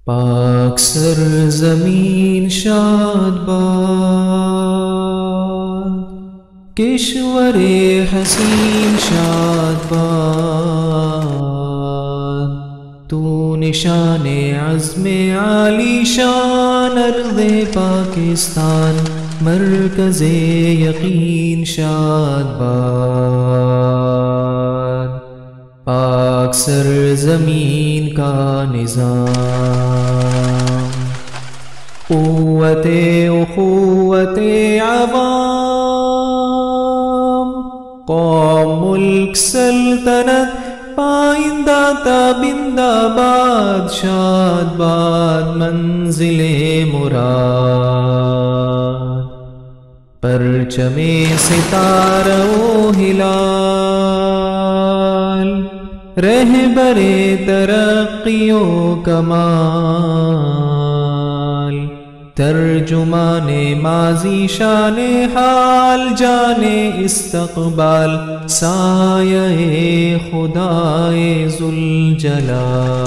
پاک سرزمین شاد باد، کشور حسین شاد باد، تو نشان عزم عالی شان ارض پاکستان، مرکز یقین شاد باد، پاک سرزمین کا نظام، قوت اخوت عوام، قوم ملک سلطنت پائندہ تابند آباد، شاد باد منزل مراد، پرچم ستارہ و ہلال، رہبر ترقی و کمال، ترجمان ماضی شان حال، جان استقبال، سایہ خدائے ذوالجلال۔